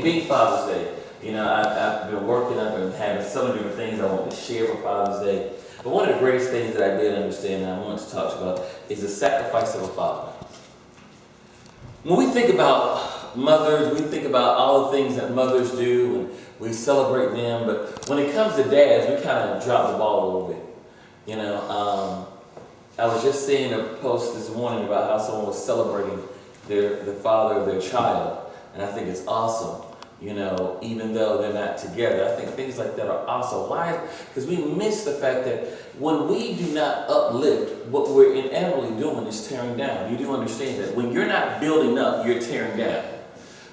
being Father's Day, I've been working, I've been having so many different things I want to share for Father's Day. But one of the greatest things that I did understand and I wanted to talk to you about is the sacrifice of a father. When we think about mothers, we think about all the things that mothers do and we celebrate them. But when it comes to dads, we kind of drop the ball a little bit. I was just seeing a post this morning about how someone was celebrating the father of their child. And I think it's awesome, even though they're not together. I think things like that are awesome. Why? Because we miss the fact that when we do not uplift, what we're inevitably doing is tearing down. You do understand that. When you're not building up, you're tearing down.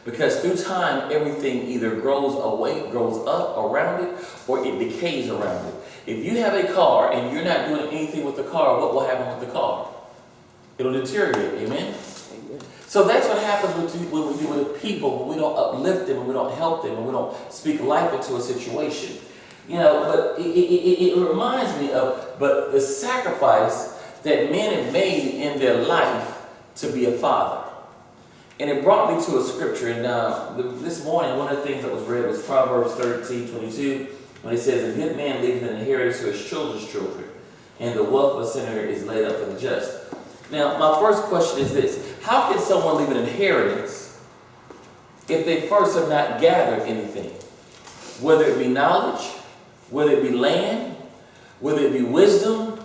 Because through time, everything either grows up around it, or it decays around it. If you have a car and you're not doing anything with the car, what will happen with the car? It'll deteriorate, amen? So that's what happens when we do with people, when we don't uplift them, and we don't help them, and we don't speak life into a situation. But it reminds me of the sacrifice that men have made in their life to be a father. And it brought me to a scripture, and this morning one of the things that was read was Proverbs 13:22, when it says, "A good man leaves an inheritance to his children's children, and the wealth of a sinner is laid up for the just." Now, my first question is this: how can someone leave an inheritance if they first have not gathered anything? Whether it be knowledge, whether it be land, whether it be wisdom,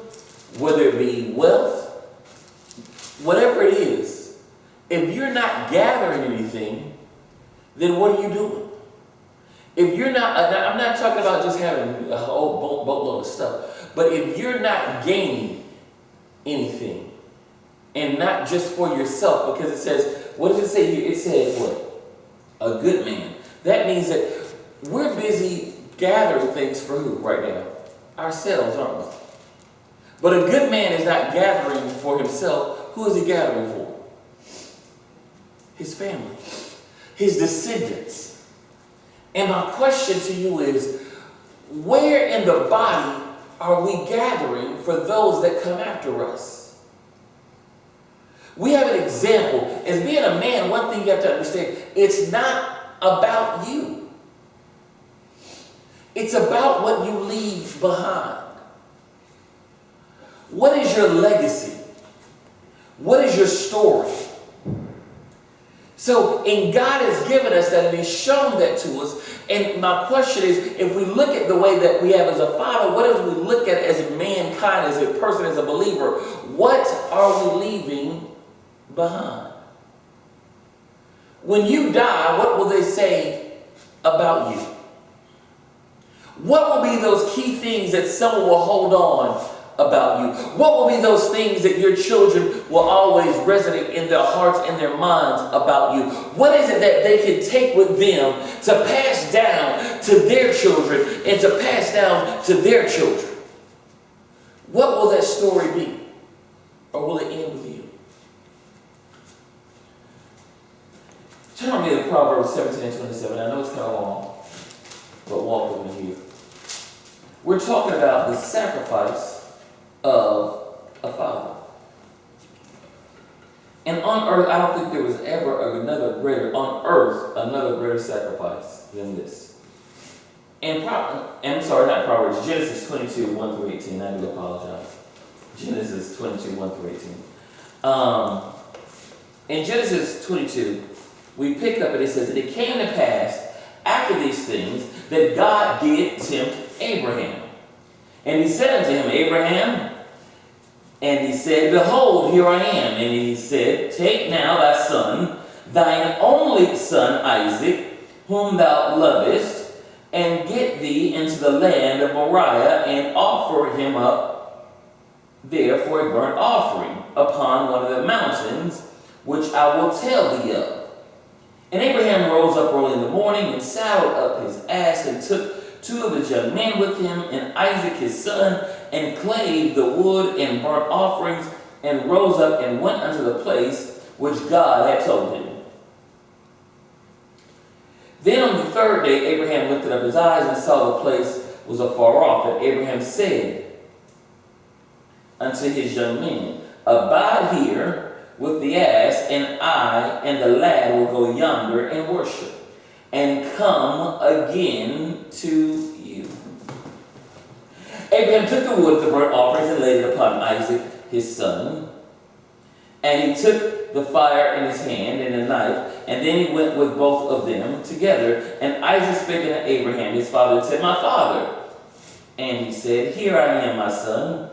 whether it be wealth, whatever it is. If you're not gathering anything, then what are you doing? If you're not, I'm not talking about just having a whole boatload of stuff, but if you're not gaining anything, and not just for yourself, because it says, what does it say here? It says what? A good man. That means that we're busy gathering things for who right now? Ourselves, aren't we? But a good man is not gathering for himself. Who is he gathering for? His family, his descendants. And my question to you is, where in the body are we gathering for those that come after us? We have an example. As being a man, one thing you have to understand, it's not about you. It's about what you leave behind. What is your legacy? What is your story? So, and God has given us that, and He's shown that to us. And my question is, if we look at the way that we have as a father, what do we look at as mankind, as a person, as a believer? What are we leaving behind? When you die, what will they say about you? What will be those key things that someone will hold on about you? What will be those things that your children will always resonate in their hearts and their minds about you? What is it that they can take with them to pass down to their children and to pass down to their children? What will that story be? Or will it end with you? Turn with me to Proverbs 17:27. I know it's kind of long, but walk with me here. We're talking about the sacrifice of a father. And on earth, I don't think there was ever another greater sacrifice than this. And not Proverbs, Genesis 22, 1 through 18. I do apologize. Genesis 22, 1 through 18. In Genesis 22, we pick up and it says, "And it came to pass after these things that God did tempt Abraham. And He said unto him, Abraham, and he said, Behold, here I am. And He said, Take now thy son, thine only son Isaac, whom thou lovest, and get thee into the land of Moriah, and offer him up there for a burnt offering upon one of the mountains, which I will tell thee of. And Abraham rose up early in the morning, and saddled up his ass, and took 2 of his young men with him, and Isaac his son, and clave the wood and burnt offerings, and rose up and went unto the place which God had told him. Then on the 3rd day Abraham lifted up his eyes, and saw the place was afar off. And Abraham said unto his young men, Abide here with the ass, and I and the lad will go yonder and worship. and come again to you. Abraham took the wood of the burnt offerings and laid it upon Isaac his son. And he took the fire in his hand and a knife, and then he went with both of them together. And Isaac spake unto Abraham his father and said, My father. And he said, Here I am, my son.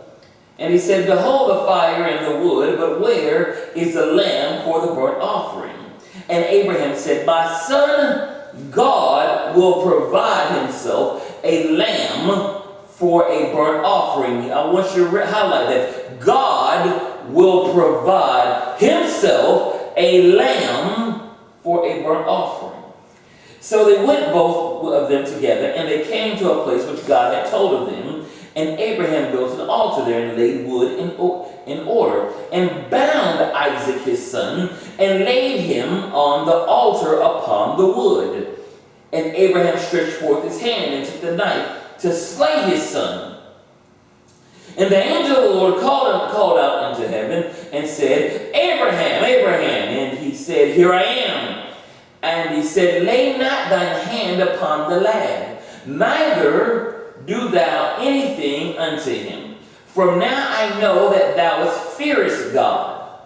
And he said, Behold the fire and the wood, but where is the lamb for the burnt offering? And Abraham said, My son, God will provide himself a lamb for a burnt offering. I want you to highlight that. God will provide himself a lamb for a burnt offering. So they went both of them together, and they came to a place which God had told of them. And Abraham built an altar there and laid wood in order, and bound Isaac his son, and laid him on the altar upon the wood. And Abraham stretched forth his hand and took the knife to slay his son. And the angel of the Lord called out into heaven and said, Abraham, Abraham. And he said, Here I am. And he said, Lay not thine hand upon the lad, neither do thou anything unto him. For now I know that thou fearest God,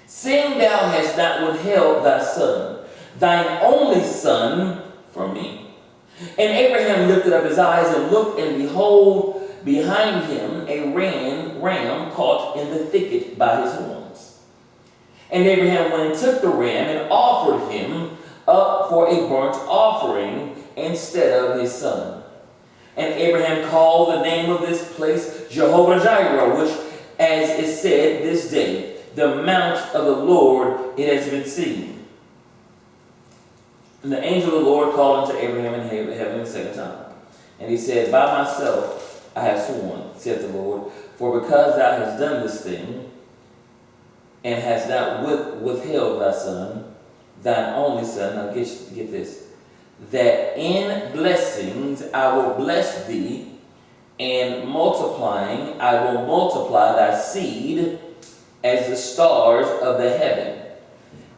seeing thou hast not withheld thy son, thine only son, from me. And Abraham lifted up his eyes and looked, and behold, behind him a ram caught in the thicket by his horns. And Abraham went and took the ram and offered him up for a burnt offering instead of his son. And Abraham called the name of this place Jehovah-Jireh, which, as is said this day, the mount of the Lord, it has been seen. And the angel of the Lord called unto Abraham in heaven the second time. And he said, By myself I have sworn, saith the Lord, for because thou hast done this thing, and hast not withheld thy son, thine only son, now get this, that in blessings I will bless thee, and multiplying I will multiply thy seed as the stars of the heaven,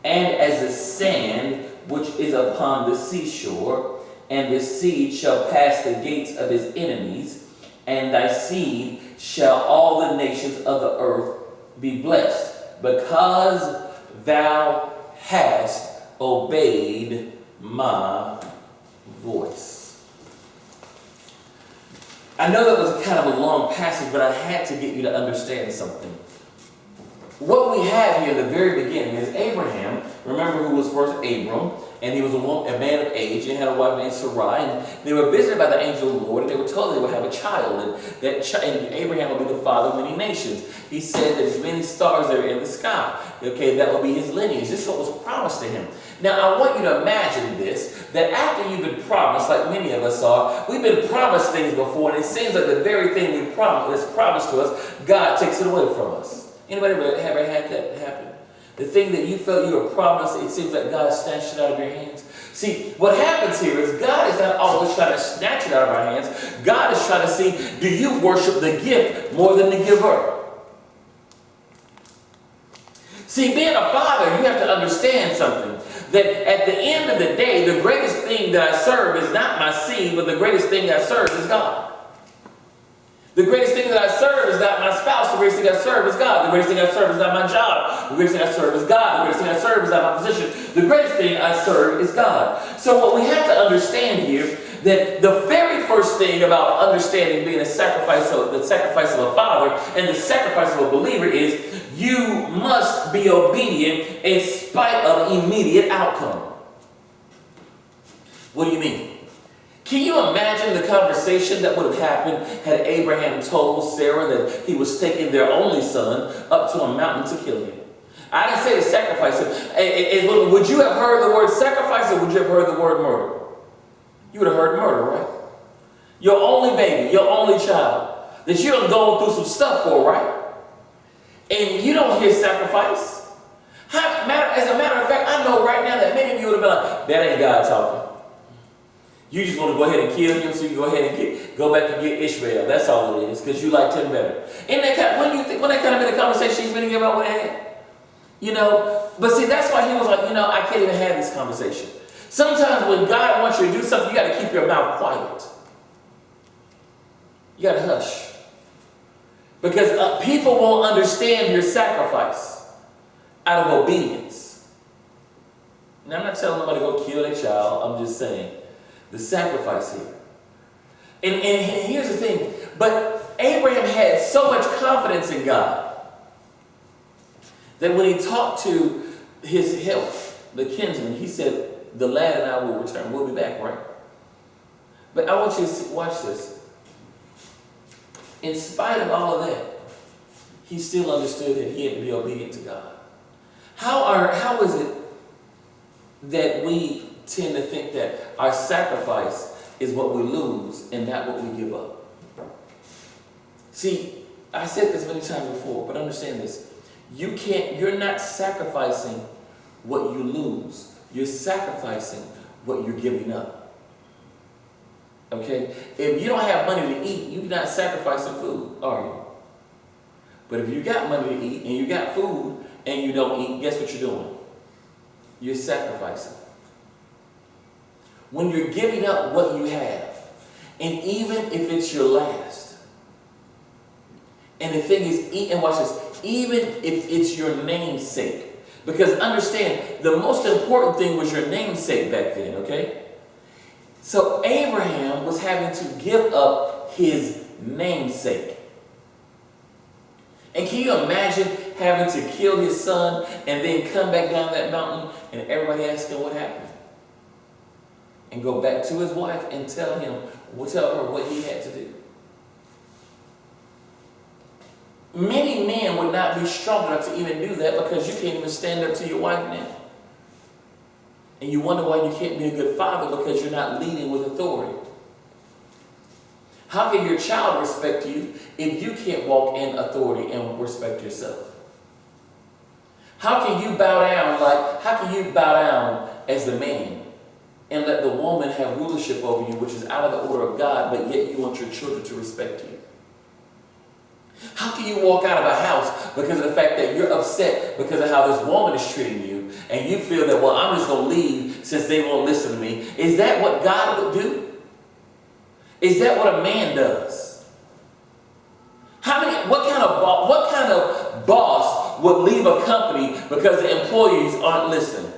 and as the sand which is upon the seashore, and the seed shall pass the gates of his enemies, and thy seed shall all the nations of the earth be blessed, because thou hast obeyed my voice. I know that was kind of a long passage, but I had to get you to understand something. What we have here in the very beginning is Abraham, remember who was first Abram, and he was a man of age, and had a wife named Sarai, and they were visited by the angel of the Lord, and they were told they would have a child, and Abraham would be the father of many nations. He said that as many stars there in the sky, okay, that will be his lineage. This is what was promised to him. Now, I want you to imagine this, that after you've been promised, like many of us are, we've been promised things before, and it seems like the very thing we promised, that's promised to us, God takes it away from us. Anybody ever had that happen? The thing that you felt you were promised, it seems like God snatched it out of your hands. See, what happens here is God is not always trying to snatch it out of our hands. God is trying to see, do you worship the gift more than the giver? See, being a father, you have to understand something. That at the end of the day, the greatest thing that I serve is not my seed, but the greatest thing I serve is God. The greatest thing that I serve is not my spouse. The greatest thing I serve is God. The greatest thing I serve is not my job. The greatest thing I serve is God. The greatest thing I serve is not my position. The greatest thing I serve is God. So what we have to understand here, that the very first thing about understanding being the sacrifice of a father and the sacrifice of a believer is you must be obedient in spite of immediate outcome. What do you mean? Can you imagine the conversation that would have happened had Abraham told Sarah that he was taking their only son up to a mountain to kill him? I didn't say to sacrifice him. Would you have heard the word sacrifice, or would you have heard the word murder? You would have heard murder, right? Your only baby, your only child, that you done gone through some stuff for, right? And you don't hear sacrifice. As a matter of fact, I know right now that many of you would have been like, that ain't God talking. You just want to go ahead and kill him so you go ahead and go back and get Ishmael. That's all it is, because you liked him better. When that kind of been a conversation he's been about what I had? You know, but see, that's why he was like, I can't even have this conversation. Sometimes when God wants you to do something, you got to keep your mouth quiet. You got to hush. Because people won't understand your sacrifice out of obedience. Now, I'm not telling nobody to go kill their child. I'm just saying the sacrifice here. And here's the thing. But Abraham had so much confidence in God that when he talked to his help, the kinsman, he said, the lad and I will return. We'll be back, right? But I want you to watch this. In spite of all of that, he still understood that he had to be obedient to God. How is it that we tend to think that our sacrifice is what we lose and not what we give up? See, I said this many times before, but understand this. You're not sacrificing what you lose. You're sacrificing what you're giving up. Okay? If you don't have money to eat, you're not sacrificing food, are you? But if you got money to eat and you got food and you don't eat, guess what you're doing? You're sacrificing. When you're giving up what you have, and even if it's your last, and the thing is, and watch this, even if it's your namesake, because understand, the most important thing was your namesake back then, okay? So Abraham was having to give up his namesake. And can you imagine having to kill his son and then come back down that mountain and everybody asking what happened? And go back to his wife and tell her what he had to do. Many men would not be strong enough to even do that because you can't even stand up to your wife now. And you wonder why you can't be a good father because you're not leading with authority. How can your child respect you if you can't walk in authority and respect yourself? How can you bow down as the man and let the woman have rulership over you, which is out of the order of God, but yet you want your children to respect you? How can you walk out of a house because of the fact that you're upset because of how this woman is treating you, and you feel that, well, I'm just going to leave since they won't listen to me? Is that what God would do? Is that what a man does? What kind of boss would leave a company because the employees aren't listening?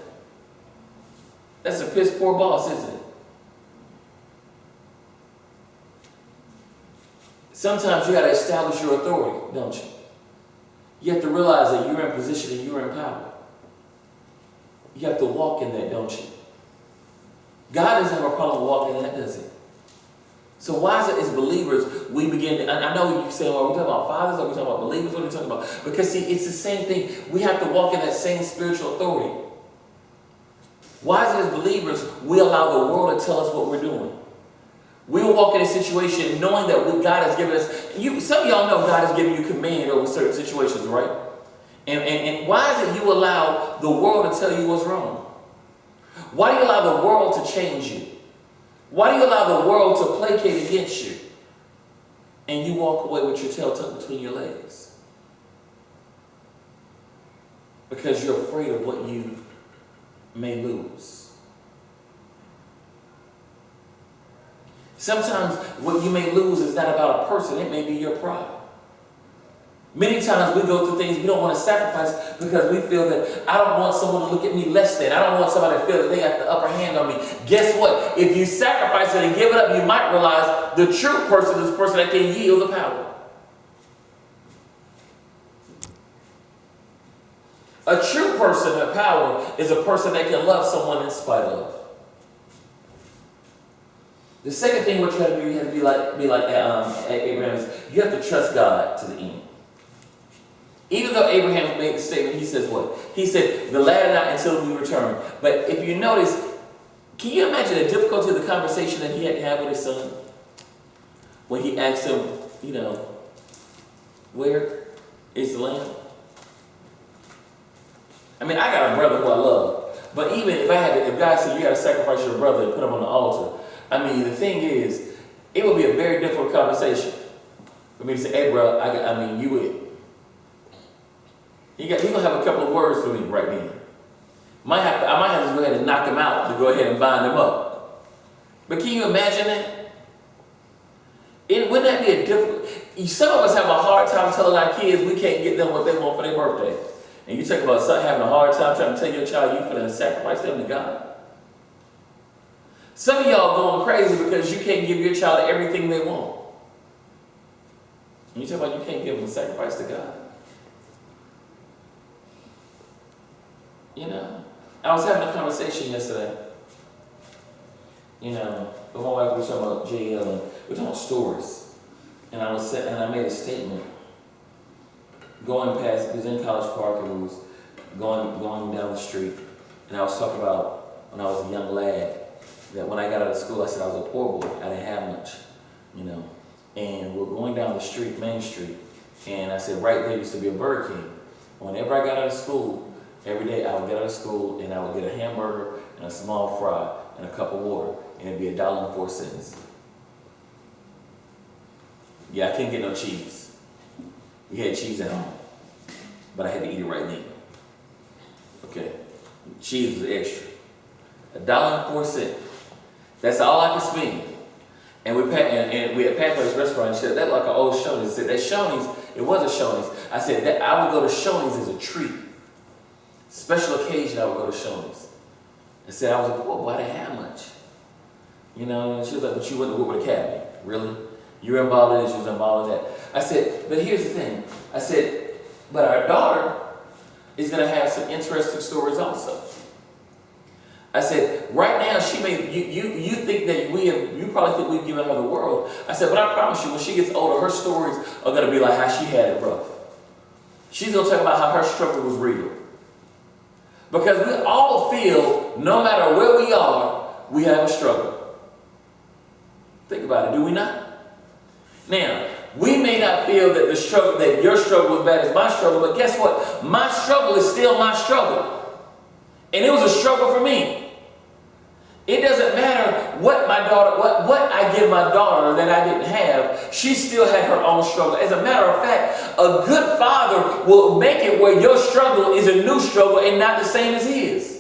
That's a piss poor boss, isn't it? Sometimes you got to establish your authority, don't you? You have to realize that you're in position and you're in power. You have to walk in that, don't you? God doesn't have a problem walking in that, does he? So why is it as believers we begin to, and I know you say, well, are we talking about fathers, or are we talking about believers? What are we talking about? Because see, it's the same thing. We have to walk in that same spiritual authority. Why is it as believers we allow the world to tell us what we're doing? We'll walk in a situation knowing that what God has given us. Some of y'all know God has given you command over certain situations, right? And why is it you allow the world to tell you what's wrong? Why do you allow the world to change you? Why do you allow the world to placate against you? And you walk away with your tail tucked between your legs? Because you're afraid of what you may lose. Sometimes what you may lose is not about a person, it may be your pride. Many times we go through things we don't want to sacrifice because we feel that I don't want someone to look at me less than. I don't want somebody to feel that they got the upper hand on me. Guess what? If you sacrifice it and give it up, you might realize the true person is the person that can yield the power. A true person of power is a person that can love someone in spite of. The second thing what you have to do, you have to be like Abraham is, you have to trust God to the end. Even though Abraham made the statement, he says what? He said, the lad and I until we return. But if you notice, can you imagine the difficulty of the conversation that he had to have with his son? When he asked him, where is the lamb? I mean, I got a brother who I love. But even if God said you got to sacrifice your brother and put him on the altar, I mean, the thing is, it would be a very difficult conversation for me to say, hey, bro, you would. He's going to have a couple of words for me right then. I might have to go ahead and knock them out to go ahead and bind them up. But can you imagine that? Wouldn't that be a difficult? Some of us have a hard time telling our kids we can't get them what they want for their birthday. And you talk about having a hard time trying to tell your child you're going to sacrifice them to God. Some of y'all going crazy because you can't give your child everything they want. And you talk about you can't give them a sacrifice to God. You know, I was having a conversation yesterday. You know, with my wife, we were talking about Jéan, and we were talking about stories. And I made a statement. Going past, it was in College Park, and we was going down the street. And I was talking about when I was a young lad, that when I got out of school, I said I was a poor boy. I didn't have much, you know. And we're going down the street, Main Street, and I said right there used to be a Burger King. Whenever I got out of school, every day I would get out of school and I would get a hamburger and a small fry and a cup of water, and it'd be $1.04. Yeah, I couldn't get no cheese. We had cheese at home, but I had to eat it right then. Okay, cheese was extra. $1.04. That's all I could spend. And we had passed by this restaurant and said that like an old Shoney's. I said that Shoney's, it wasn't Shoney's. I said that I would go to Shoney's as a treat. Special occasion I would go to Shoney's. I said I was a poor boy, I didn't have much. You know, and she was like, but you went to Woodward Academy. Really? You were involved in this, you was involved in that. I said, but here's the thing. I said, but our daughter is going to have some interesting stories also. I said, right now she may, you think that you probably think we've given her the world. I said, but I promise you, when she gets older, her stories are going to be like how she had it rough. She's going to talk about how her struggle was real. Because we all feel, no matter where we are, we have a struggle. Think about it, do we not? Now, we may not feel that that your struggle was bad as my struggle, but guess what? My struggle is still my struggle. And it was a struggle for me. It doesn't matter what my daughter, what I give my daughter that I didn't have, she still had her own struggle. As a matter of fact, a good father will make it where your struggle is a new struggle and not the same as his.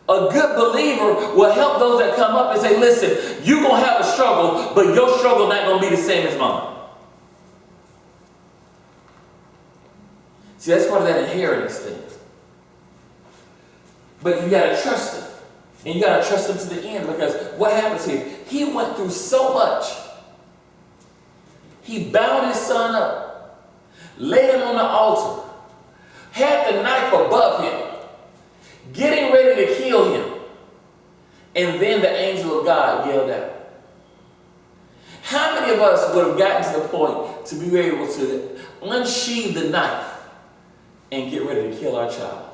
A good believer will help those that come up and say, listen, you're going to have a struggle, but your struggle not going to be the same as mine. See, that's part of that inheritance thing. But you got to trust him. And you got to trust him to the end, because what happens here? He went through so much. He bound his son up, laid him on the altar, had the knife above him, getting ready to kill him. And then the angel of God yelled out. How many of us would have gotten to the point to be able to unsheathe the knife and get ready to kill our child?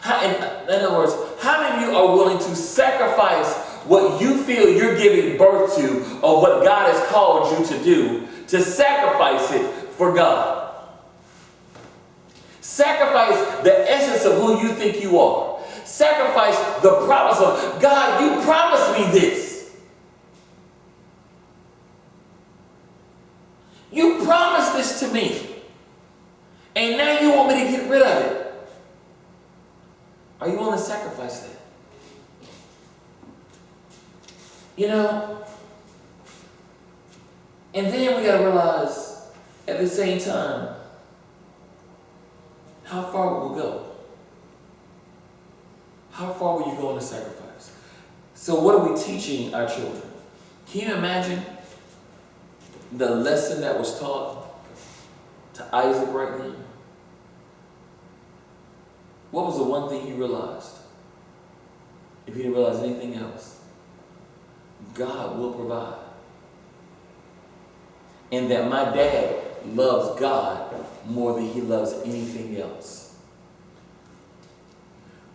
In other words, how many of you are willing to sacrifice what you feel you're giving birth to, or what God has called you to do, to sacrifice it for God? Sacrifice the essence of who you think you are. Sacrifice the promise of God, you promised me this. You promised this to me. And now you want me to get rid of it. Are you willing to sacrifice that? You know, and then we got to realize at the same time how far we'll go. How far will you go in the sacrifice? So what are we teaching our children? Can you imagine the lesson that was taught to Isaac right then? What was the one thing he realized? If he didn't realize anything else, God will provide. And that my dad loves God more than he loves anything else.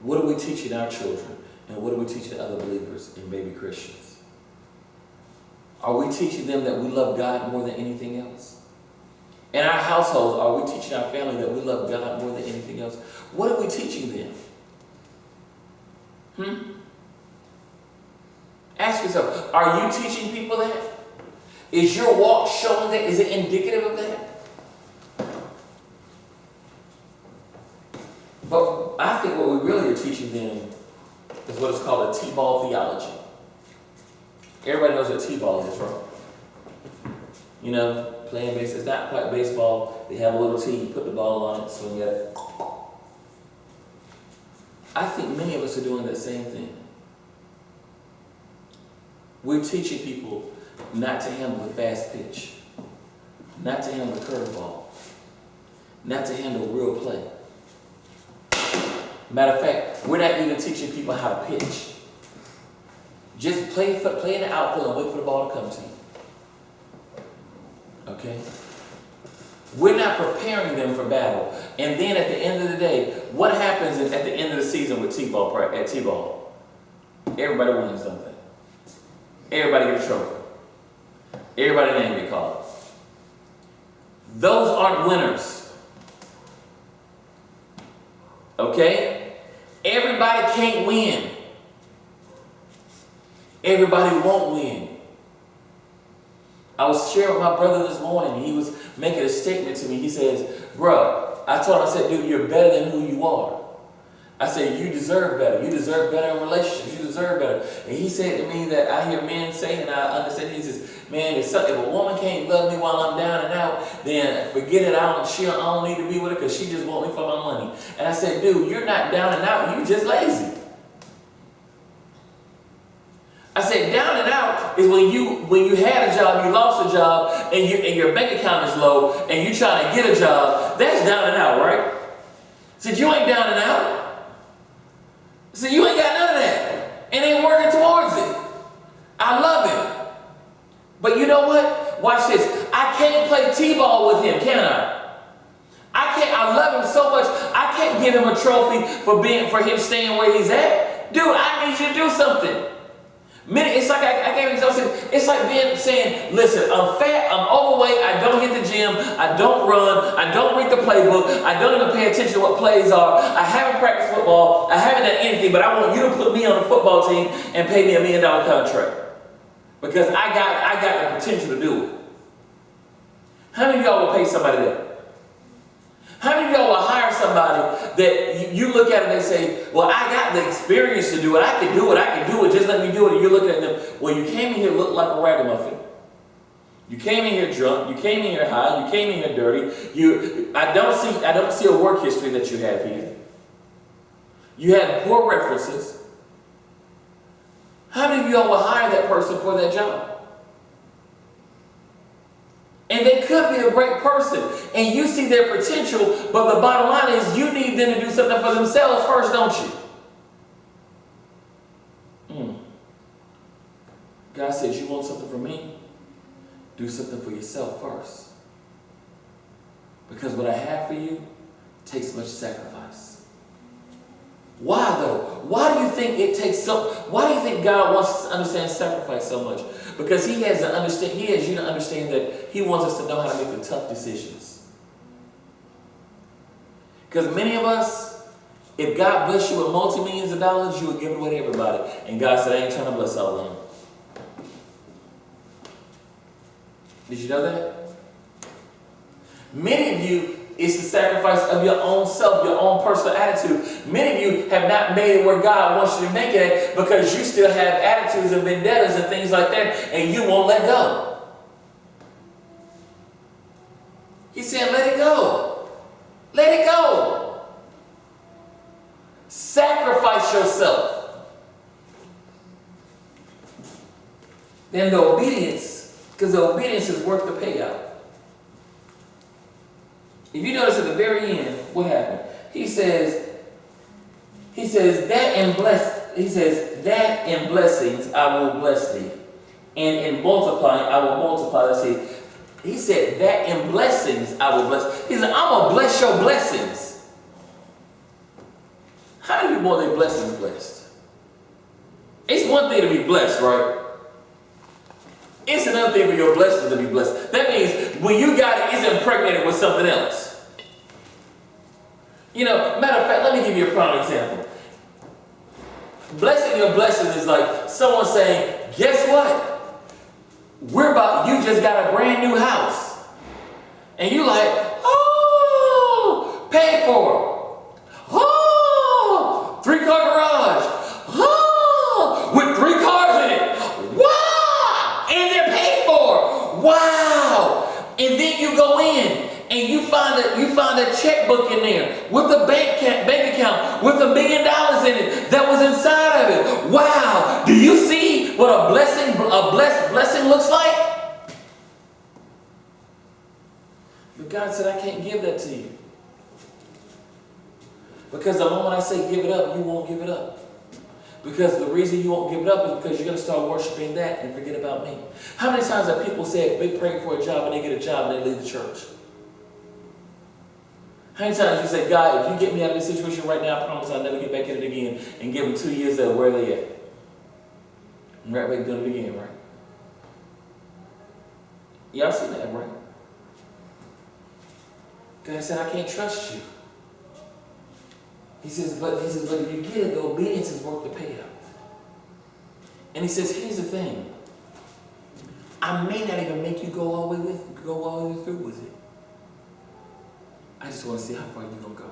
What are we teaching our children? And what are we teaching other believers and baby Christians? Are we teaching them that we love God more than anything else? In our households, are we teaching our family that we love God more than anything else? What are we teaching them? Ask yourself, are you teaching people that? Is your walk showing that? Is it indicative of that? is what is called a T-ball theology. Everybody knows what T-ball is, right? You know, playing baseball. It's not quite baseball. They have a little tee, you put the ball on it, swing it. I think many of us are doing that same thing. We're teaching people not to handle the fast pitch, not to handle the curveball, not to handle real play. Matter of fact, we're not even teaching people how to pitch. Just play in the outfield and wait for the ball to come to you. Okay? We're not preparing them for battle. And then at the end of the day, what happens at the end of the season with T-ball, at T-ball? Everybody wins, don't they? Everybody gets a trophy. Everybody name get called. Those aren't winners. Okay? Everybody can't win. Everybody won't win. I was sharing with my brother this morning, and he was making a statement to me. He says, bro, I told him, I said, dude, you're better than who you are. I said, you deserve better. You deserve better in relationships. You deserve better. And he said to me that I hear men say, and I understand, he says, man, if a woman can't love me while I'm down and out, then forget it. I don't need to be with her because she just want me for my money. And I said, dude, you're not down and out. You're just lazy. I said, down and out is when you had a job, you lost a job, and your bank account is low, and you trying to get a job. That's down and out, right? I said, you ain't down and out. I said, you ain't got none of that. And ain't working towards it. I love him. But you know what? Watch this. I can't play T-ball with him, can I? I love him so much, I can't give him a trophy for him staying where he's at. Dude, I need you to do something. It's like I gave an example. It's like being saying, listen, I'm fat, I'm overweight, I don't hit the gym, I don't run, I don't read the playbook, I don't even pay attention to what plays are, I haven't practiced football, I haven't done anything, but I want you to put me on the football team and pay me $1 million contract. Because I got the potential to do it. How many of y'all will pay somebody that? How many of y'all will hire somebody that you look at and they say, well, I got the experience to do it. I can do it. Just let me do it. And you're looking at them, well, you came in here looking like a ragamuffin. You came in here drunk. You came in here high. You came in here dirty. I don't see a work history that you have here. You have poor references. How many of y'all will hire that person for that job? And they could be a great person, and you see their potential, but the bottom line is you need them to do something for themselves first, don't you? God says, you want something from me? Do something for yourself first. Because what I have for you takes much sacrifice. Why though? Why do you think why do you think God wants us to understand sacrifice so much? Because He has you to understand that He wants us to know how to make the tough decisions. Because many of us, if God bless you with multi-millions of dollars, you would give it away to everybody. And God said, I ain't trying to bless all of them. Did you know that? Many of you, it's the sacrifice of your own self, your own personal attitude. Many of you have not made it where God wants you to make it at because you still have attitudes and vendettas and things like that, and you won't let go. He's saying, let it go. Let it go. Sacrifice yourself. Then the obedience, because the obedience is worth the payout. If you notice at the very end, what happened? He says that in blessings I will bless thee, and in multiplying I will multiply. Let's see. He said that in blessings I will bless. He said, I'm gonna bless your blessings. How many people want their blessings blessed? It's one thing to be blessed, right? It's another thing for your blessings to be blessed. That means when you got it, it's impregnated with something else. You know, matter of fact, let me give you a prime example. Blessing your blessing is like someone saying, guess what? You just got a brand new house. And you like, oh, paid for. Oh, 3-car garage. Oh, checkbook in there, with a bank account, with $1 million in it that was inside of it. Wow! Do you see what a blessing looks like? But God said, I can't give that to you. Because the moment I say give it up, you won't give it up. Because the reason you won't give it up is because you're going to start worshiping that and forget about me. How many times have people said they pray for a job and they get a job and they leave the church? How many times you say, God, if you get me out of this situation right now, I promise I'll never get back in it again, and give them 2 years of where they at? And right back doing it again, right? Y'all see that, right? God said, I can't trust you. He says, but if you get it, the obedience is worth the payout. And he says, here's the thing. I may not even make you go all the way through with it. I just want to see how far you're going to go.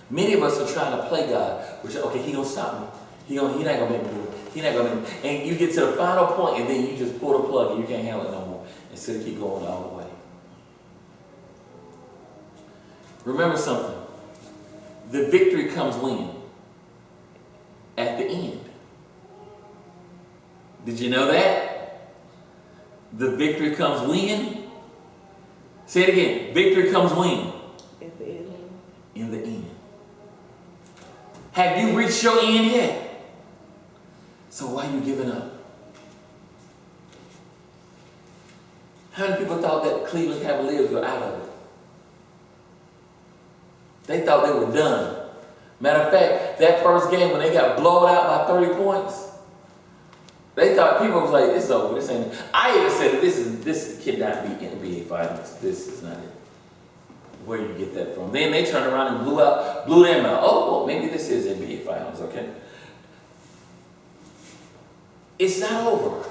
Many of us are trying to play God, which, okay, he going to stop me. He not going to make me do it. He not going to make me. And you get to the final point, and then you just pull the plug, and you can't handle it no more. Instead of keep going all the way. Remember something. The victory comes when? At the end. Did you know that? The victory comes when? Say it again. Victory comes when? At the end. In the end. Have you reached your end yet? So why are you giving up? How many people thought that the Cleveland Cavaliers were out of it? They thought they were done. Matter of fact, that first game when they got blown out by 30 points, they thought people was like, it's over. This ain't. I even said this cannot be NBA Finals. This is not it. Where you get that from? Then they turned around and blew them out. Oh, well, maybe this is NBA Finals, okay? It's not over.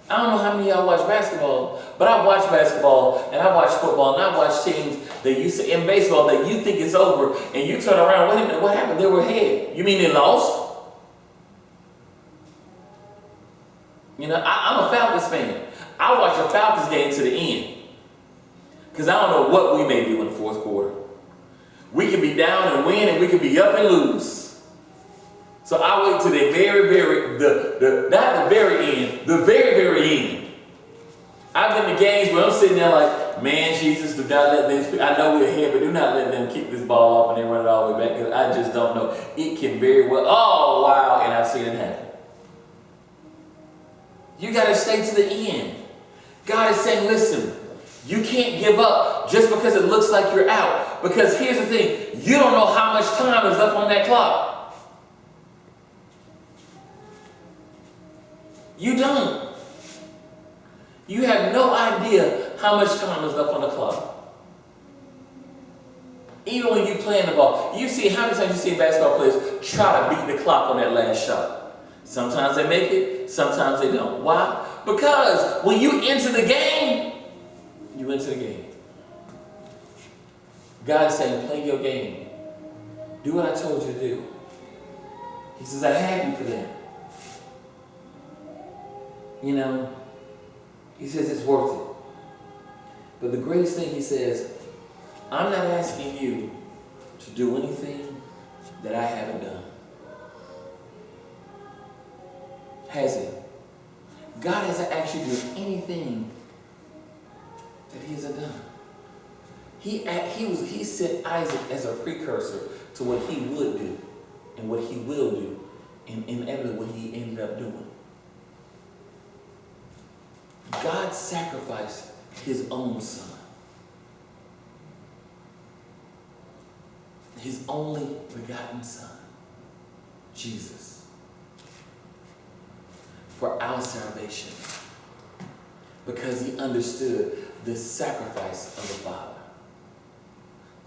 I don't know how many of y'all watch basketball, but I watch basketball and I watch football and I watch teams that you see in baseball that you think it's over and you turn around, wait a minute, what happened? They were ahead. You mean they lost? You know, I'm a Falcons fan. I watch a Falcons game to the end because I don't know what we may do in the fourth quarter. We can be down and win and we can be up and lose. So I wait to the not the very end, the very, very end. I've been to games where I'm sitting there like, man, Jesus, do not let them, I know we're ahead, but do not let them kick this ball off and then run it all the way back because I just don't know. It can very well, oh, wow, and I've seen it happen. You got to stay to the end. God is saying, listen, you can't give up just because it looks like you're out. Because here's the thing, you don't know how much time is left on that clock. You don't. You have no idea how much time is left on the clock. Even when you're playing the ball, you see how many times you see basketball players try to beat the clock on that last shot. Sometimes they make it, sometimes they don't. Why? Because when you enter the game, you enter the game. God is saying, play your game. Do what I told you to do. He says, I have you for that. You know, he says it's worth it. But the greatest thing he says, I'm not asking you to do anything that I haven't done. Has he? God hasn't actually done anything that he hasn't done. He sent Isaac as a precursor to what he would do and what he will do and inevitably what he ended up doing. God sacrificed his own son. His only begotten son, Jesus, for our salvation. Because he understood the sacrifice of the Father.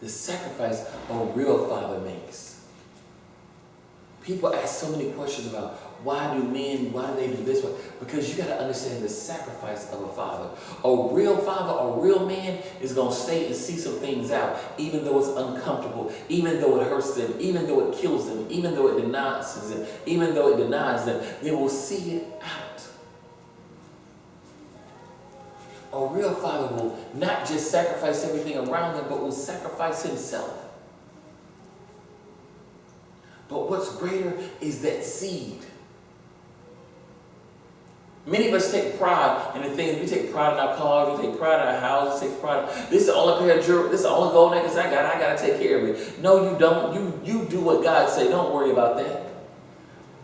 The sacrifice a real father makes. People ask so many questions about why do they do this? Because you got to understand the sacrifice of a father. A real father, a real man is going to stay and see some things out, even though it's uncomfortable, even though it hurts them, even though it kills them, even though it denies them, even though it denies them, they will see it out. A real father will not just sacrifice everything around them, but will sacrifice himself. But what's greater is that seed. Many of us take pride in the things. We take pride in our cars, we take pride in our houses, we take pride in, this is the only pair of jewelry, this is the only gold necklace I gotta take care of it. No, you don't. You do what God say. Don't worry about that.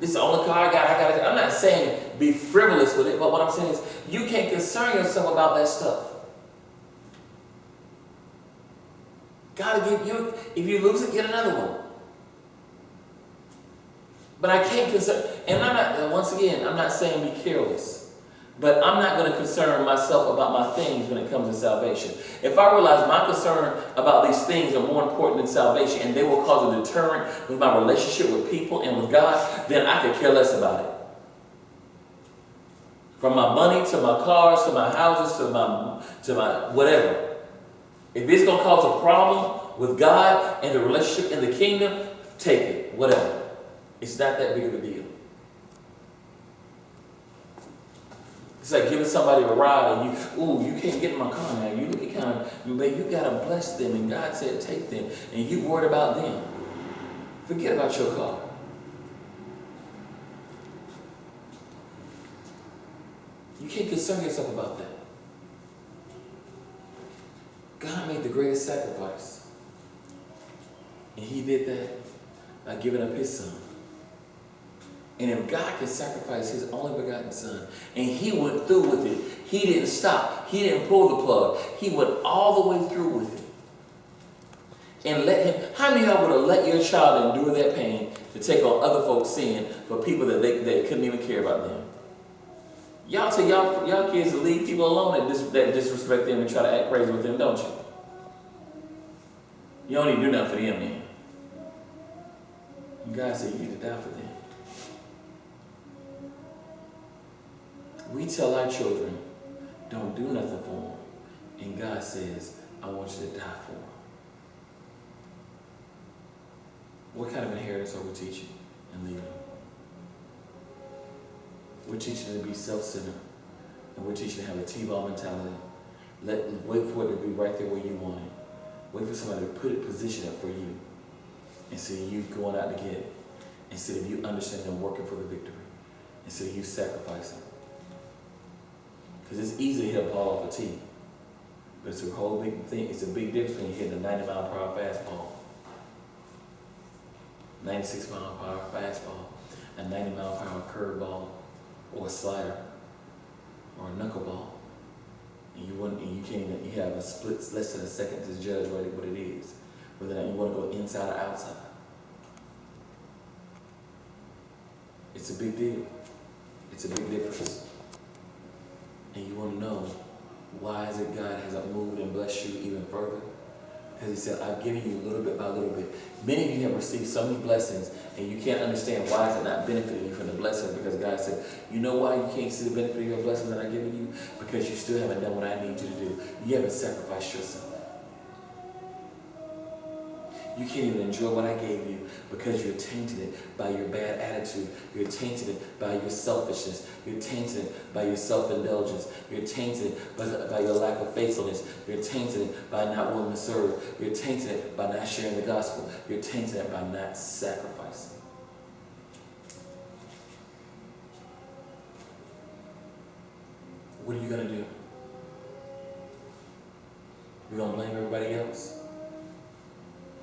This is the only car I gotta. I'm not saying be frivolous with it, but what I'm saying is you can't concern yourself about that stuff. God will give you, if you lose it, get another one. But I can't concern, and once again, I'm not saying be careless, but I'm not going to concern myself about my things when it comes to salvation. If I realize my concern about these things are more important than salvation, and they will cause a deterrent with my relationship with people and with God, then I could care less about it. From my money, to my cars, to my houses, to my whatever. If it's going to cause a problem with God and the relationship in the kingdom, take it, whatever. It's not that big of a deal. It's like giving somebody a ride and you can't get in my car now. You look at you gotta bless them, and God said take them, and you worried about them. Forget about your car. You can't concern yourself about that. God made the greatest sacrifice. And he did that by giving up his son. And if God can sacrifice his only begotten son, and he went through with it, he didn't stop, he didn't pull the plug, he went all the way through with it. And let him, how many of y'all would have let your child endure that pain to take on other folks' sin for people that they couldn't even care about them? Y'all tell y'all kids to leave people alone that disrespect them and try to act crazy with them, don't you? You don't even do nothing for them, man. And God said you need to die for them. We tell our children, don't do nothing for them. And God says, I want you to die for them. What kind of inheritance are we teaching and leaving? We're teaching them to be self-centered. And we're teaching them to have a T-ball mentality. Wait for it to be right there where you want it. Wait for somebody to position it for you. Instead of you going out to get it. Instead of you understanding and working for the victory. Instead of you sacrificing. Because it's easy to hit a ball off a tee. But it's a whole big thing. It's a big difference when you hit a 90-mile-per-hour fastball. 96-mile-per-hour fastball. A 90-mile-per-hour curveball. Or a slider. Or a knuckleball. And you have a split less than a second to judge what it is. Whether or not you want to go inside or outside. It's a big deal. It's a big difference. And you want to know why is it God hasn't moved and blessed you even further? Because he said, I've given you little bit by little bit. Many of you have received so many blessings and you can't understand why is it not benefiting you from the blessing, because God said, you know why you can't see the benefit of your blessings that I've given you? Because you still haven't done what I need you to do. You haven't sacrificed yourself. You can't even enjoy what I gave you because you're tainted it by your bad attitude. You're tainted it by your selfishness. You're tainted it by your self-indulgence. You're tainted it by your lack of faithfulness. You're tainted it by not wanting to serve. You're tainted it by not sharing the gospel. You're tainted it by not sacrificing. What are you going to do? We're going to blame everybody else?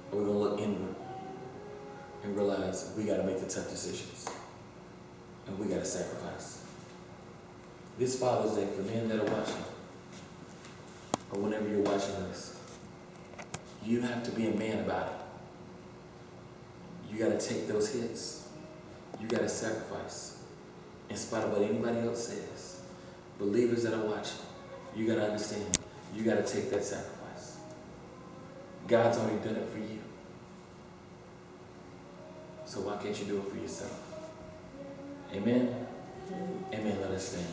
Or we're going to look inward and realize we got to make the tough decisions. And we got to sacrifice. This Father's Day, for men that are watching, or whenever you're watching this, you have to be a man about it. You got to take those hits. You got to sacrifice. In spite of what anybody else says. Believers that are watching, you got to understand. You got to take that sacrifice. God's already done it for you. So why can't you do it for yourself? Amen? Amen. Let us stand.